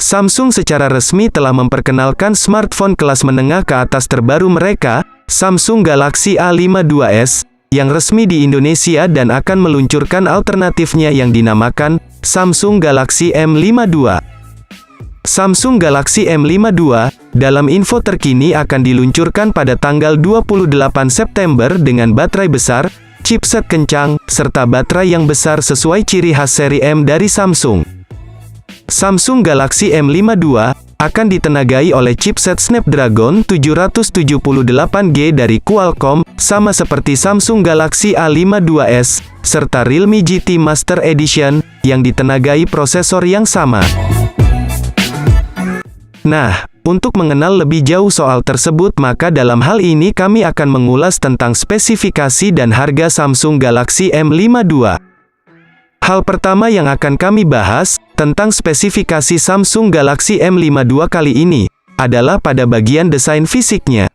Samsung secara resmi telah memperkenalkan smartphone kelas menengah ke atas terbaru mereka, Samsung Galaxy A52s, yang resmi di Indonesia dan akan meluncurkan alternatifnya yang dinamakan Samsung Galaxy M52. Samsung Galaxy M52, dalam info terkini akan diluncurkan pada tanggal 28 September dengan baterai besar, chipset kencang, serta baterai yang besar sesuai ciri khas seri M dari Samsung. Samsung Galaxy M52 akan ditenagai oleh chipset Snapdragon 778G dari Qualcomm, sama seperti Samsung Galaxy A52s, serta Realme GT Master Edition, yang ditenagai prosesor yang sama. Nah, untuk mengenal lebih jauh soal tersebut maka dalam hal ini kami akan mengulas tentang spesifikasi dan harga Samsung Galaxy M52. Hal pertama yang akan kami bahas, tentang spesifikasi Samsung Galaxy M52 kali ini, adalah pada bagian desain fisiknya.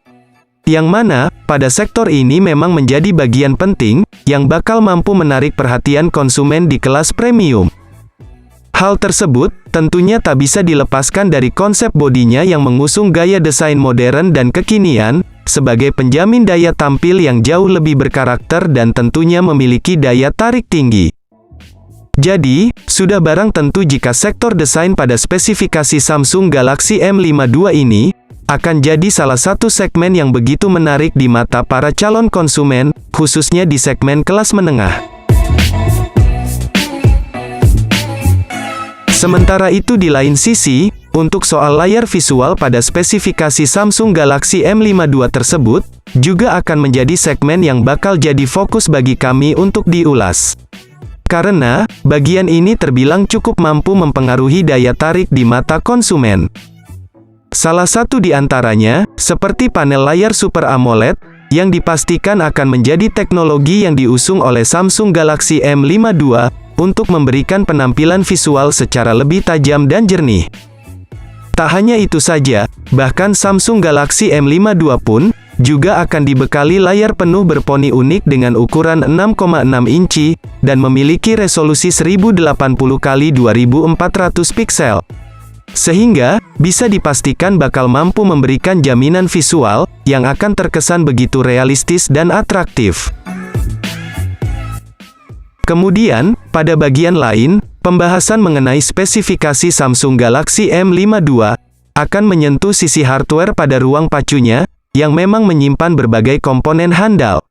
Yang mana, pada sektor ini memang menjadi bagian penting, yang bakal mampu menarik perhatian konsumen di kelas premium. Hal tersebut, tentunya tak bisa dilepaskan dari konsep bodinya yang mengusung gaya desain modern dan kekinian, sebagai penjamin daya tampil yang jauh lebih berkarakter dan tentunya memiliki daya tarik tinggi. Jadi, sudah barang tentu jika sektor desain pada spesifikasi Samsung Galaxy M52 ini, akan jadi salah satu segmen yang begitu menarik di mata para calon konsumen, khususnya di segmen kelas menengah. Sementara itu di lain sisi, untuk soal layar visual pada spesifikasi Samsung Galaxy M52 tersebut, juga akan menjadi segmen yang bakal jadi fokus bagi kami untuk diulas. Karena, bagian ini terbilang cukup mampu mempengaruhi daya tarik di mata konsumen. Salah satu di antaranya, seperti panel layar Super AMOLED, yang dipastikan akan menjadi teknologi yang diusung oleh Samsung Galaxy M52, untuk memberikan penampilan visual secara lebih tajam dan jernih. Tak hanya itu saja, bahkan Samsung Galaxy M52 pun, juga akan dibekali layar penuh berponi unik dengan ukuran 6,6 inci, dan memiliki resolusi 1080x2400 piksel. Sehingga, bisa dipastikan bakal mampu memberikan jaminan visual, yang akan terkesan begitu realistis dan atraktif. Kemudian, pada bagian lain, pembahasan mengenai spesifikasi Samsung Galaxy M52, akan menyentuh sisi hardware pada ruang pacunya, yang memang menyimpan berbagai komponen handal.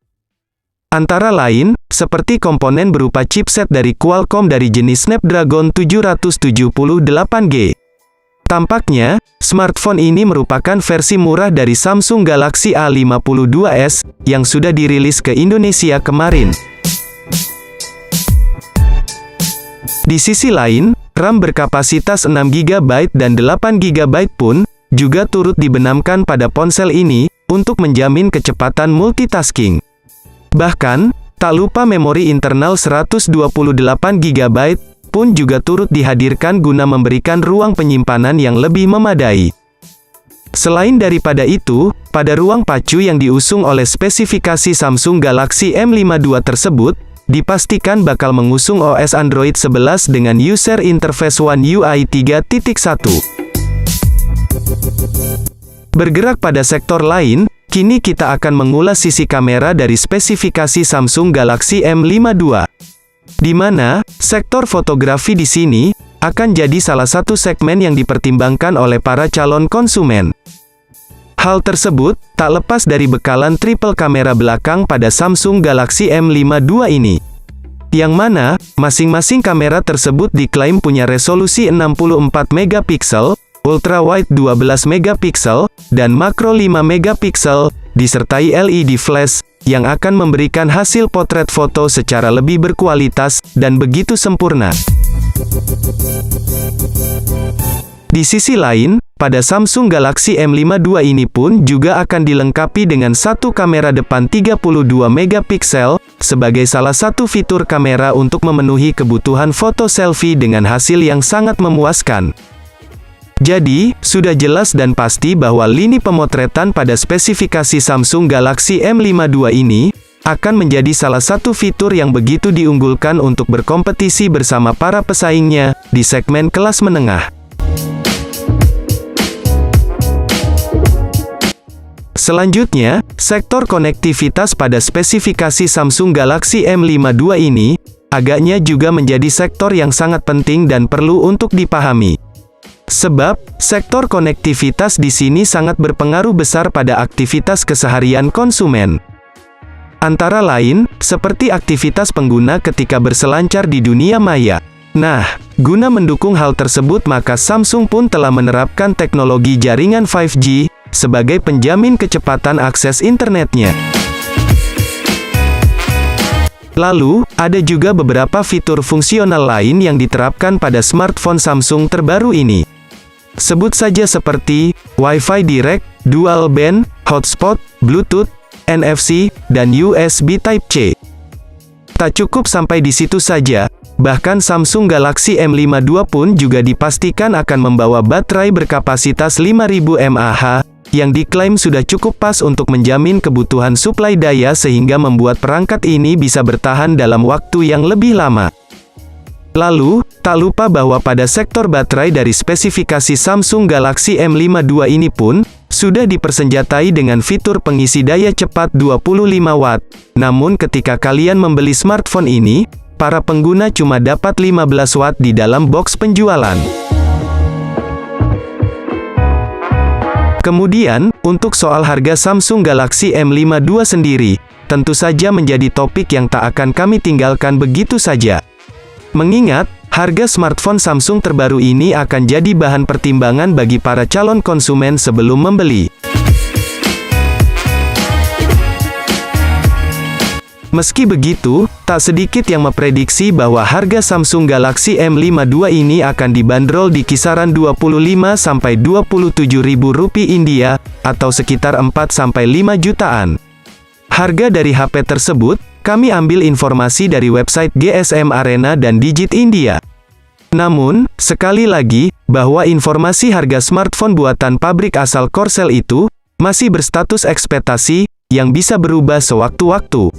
Antara lain, seperti komponen berupa chipset dari Qualcomm dari jenis Snapdragon 778G. Tampaknya, smartphone ini merupakan versi murah dari Samsung Galaxy A52s, yang sudah dirilis ke Indonesia kemarin. Di sisi lain, RAM berkapasitas 6GB dan 8GB pun, juga turut dibenamkan pada ponsel ini, untuk menjamin kecepatan multitasking. Bahkan, tak lupa memori internal 128GB, pun juga turut dihadirkan guna memberikan ruang penyimpanan yang lebih memadai. Selain daripada itu, pada ruang pacu yang diusung oleh spesifikasi Samsung Galaxy M52 tersebut, dipastikan bakal mengusung OS Android 11 dengan User Interface One UI 3.1. Bergerak pada sektor lain, kini kita akan mengulas sisi kamera dari spesifikasi Samsung Galaxy M52. Di mana, sektor fotografi di sini, akan jadi salah satu segmen yang dipertimbangkan oleh para calon konsumen. Hal tersebut, tak lepas dari bekalan triple kamera belakang pada Samsung Galaxy M52 ini. Yang mana, masing-masing kamera tersebut diklaim punya resolusi 64 megapiksel, ultrawide 12 megapiksel, dan makro 5 megapiksel, disertai LED flash, yang akan memberikan hasil potret foto secara lebih berkualitas, dan begitu sempurna. Di sisi lain, pada Samsung Galaxy M52 ini pun juga akan dilengkapi dengan satu kamera depan 32 megapiksel, sebagai salah satu fitur kamera untuk memenuhi kebutuhan foto selfie dengan hasil yang sangat memuaskan. Jadi, sudah jelas dan pasti bahwa lini pemotretan pada spesifikasi Samsung Galaxy M52 ini, akan menjadi salah satu fitur yang begitu diunggulkan untuk berkompetisi bersama para pesaingnya, di segmen kelas menengah. Selanjutnya, sektor konektivitas pada spesifikasi Samsung Galaxy M52 ini, agaknya juga menjadi sektor yang sangat penting dan perlu untuk dipahami. Sebab, sektor konektivitas di sini sangat berpengaruh besar pada aktivitas keseharian konsumen. Antara lain, seperti aktivitas pengguna ketika berselancar di dunia maya. Nah, guna mendukung hal tersebut maka Samsung pun telah menerapkan teknologi jaringan 5G, sebagai penjamin kecepatan akses internetnya. Lalu, ada juga beberapa fitur fungsional lain yang diterapkan pada smartphone Samsung terbaru ini. Sebut saja seperti, Wi-Fi Direct, Dual Band, Hotspot, Bluetooth, NFC, dan USB Type-C. Tak cukup sampai di situ saja, bahkan Samsung Galaxy M52 pun juga dipastikan akan membawa baterai berkapasitas 5000 mAh, yang diklaim sudah cukup pas untuk menjamin kebutuhan suplai daya sehingga membuat perangkat ini bisa bertahan dalam waktu yang lebih lama. Lalu, tak lupa bahwa pada sektor baterai dari spesifikasi Samsung Galaxy M52 ini pun, sudah dipersenjatai dengan fitur pengisi daya cepat 25 Watt. Namun ketika kalian membeli smartphone ini, para pengguna cuma dapat 15 Watt di dalam box penjualan. Kemudian, untuk soal harga Samsung Galaxy M52 sendiri, tentu saja menjadi topik yang tak akan kami tinggalkan begitu saja. Mengingat, harga smartphone Samsung terbaru ini akan jadi bahan pertimbangan bagi para calon konsumen sebelum membeli. Meski begitu, tak sedikit yang memprediksi bahwa harga Samsung Galaxy M52 ini akan dibanderol di kisaran Rp27.000 India, atau sekitar 4-5 jutaan. Harga dari HP tersebut, kami ambil informasi dari website GSM Arena dan Digit India. Namun, sekali lagi, bahwa informasi harga smartphone buatan pabrik asal Korsel itu, masih berstatus ekspektasi, yang bisa berubah sewaktu-waktu.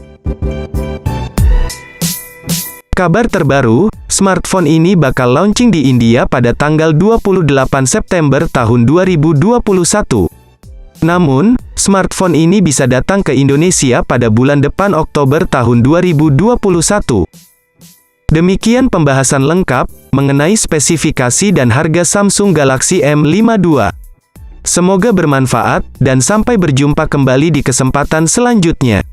Kabar terbaru, smartphone ini bakal launching di India pada tanggal 28 September tahun 2021. Namun, smartphone ini bisa datang ke Indonesia pada bulan depan Oktober tahun 2021. Demikian pembahasan lengkap mengenai spesifikasi dan harga Samsung Galaxy M52. Semoga bermanfaat, dan sampai berjumpa kembali di kesempatan selanjutnya.